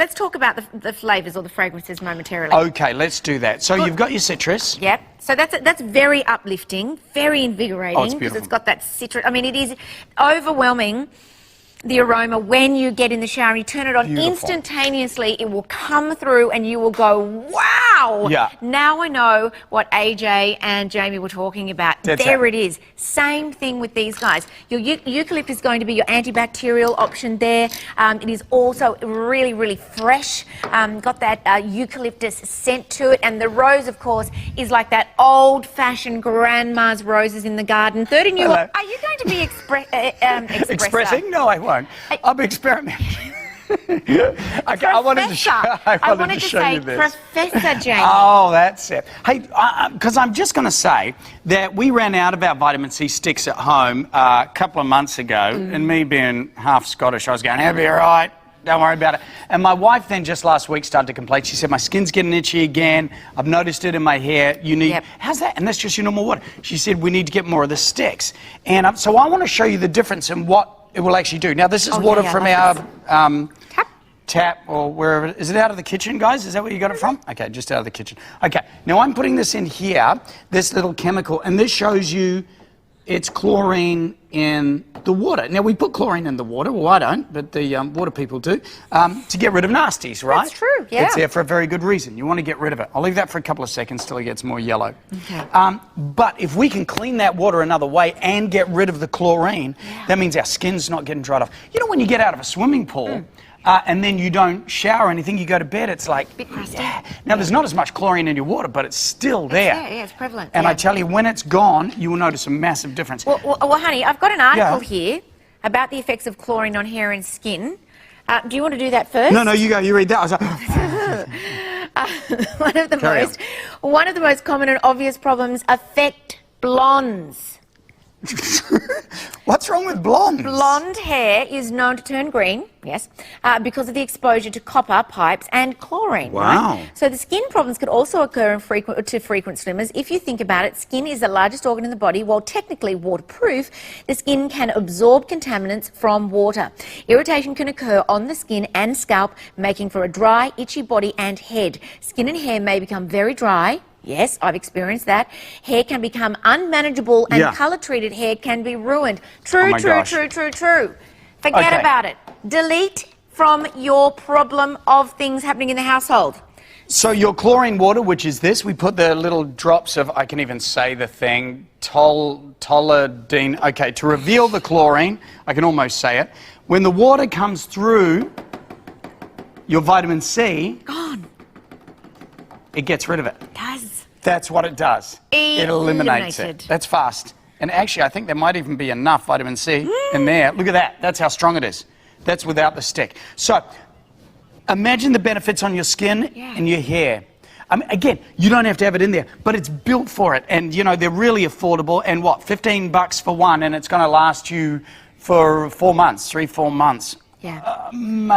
let's talk about the flavours or the fragrances momentarily. Okay, let's do that. So you've got your citrus. Yep. So that's very uplifting, very invigorating. Oh, it's beautiful. Because it's got that citrus. I mean, it is overwhelming. The aroma when you get in the shower, you turn it on instantaneously, it will come through and you will go, wow! Yeah. Now I know what AJ and Jamie were talking about. There it is. Same thing with these guys. Your eucalyptus is going to be your antibacterial option there. It is also really, really fresh. Got that eucalyptus scent to it. And the rose, of course, is like that old-fashioned grandma's roses in the garden. 30 new... Are you going to be expressing? No, I won't. I'm experimenting. Okay, I wanted to show you this. Professor Jamie. Oh, that's it. Hey, because I'm just going to say that we ran out of our vitamin C sticks at home a couple of months ago, and me being half Scottish, I was going, "It'll be all right. Don't worry about it." And my wife then just last week started to complain. She said, "My skin's getting itchy again. I've noticed it in my hair. You need..." How's that? And that's just your normal water. She said, "We need to get more of the sticks." And so I want to show you the difference in what it will actually do. Now, this is water from our tap or wherever. Is it out of the kitchen, guys? Is that where you got it from? Okay, just out of the kitchen. Okay, now I'm putting this in here, this little chemical, and this shows you it's chlorine in the water. Now, we put chlorine in the water. Well, I don't, but the water people do, to get rid of nasties, right? That's true, yeah. It's there for a very good reason. You want to get rid of it. I'll leave that for a couple of seconds till it gets more yellow. Okay. But if we can clean that water another way and get rid of the chlorine, that means our skin's not getting dried off. You know, when you get out of a swimming pool, and then you don't shower or anything, you go to bed, it's like... A bit crusty. Now, there's not as much chlorine in your water, but it's still there. Yeah, it's prevalent. And I tell you, when it's gone, you will notice a massive difference. Well, honey, I've got an article here about the effects of chlorine on hair and skin. Do you want to do that first? No, you go. You read that. I was like... one of the most common and obvious problems affect blondes. What's wrong with blondes? Blonde hair is known to turn green, yes, because of the exposure to copper, pipes and chlorine. Wow. Right? So the skin problems could also occur in frequent swimmers. If you think about it, skin is the largest organ in the body. While technically waterproof, the skin can absorb contaminants from water. Irritation can occur on the skin and scalp, making for a dry, itchy body and head. Skin and hair may become very dry. Yes, I've experienced that. Hair can become unmanageable and colour-treated hair can be ruined. True. Forget about it. Delete from your problem of things happening in the household. So your chlorine water, which is this, we put the little drops of, I can even say the thing, toluidine. Okay, to reveal the chlorine, I can almost say it. When the water comes through your vitamin C... Gone. It gets rid of it. It does. That's what it does. It eliminates it. That's fast. And actually, I think there might even be enough vitamin C in there. Look at that. That's how strong it is. That's without the stick. So, imagine the benefits on your skin and your hair. I mean, again, you don't have to have it in there, but it's built for it. And, you know, they're really affordable. And what, $15 for one, and it's going to last you for 4 months, 3-4 months. Yeah. Mate.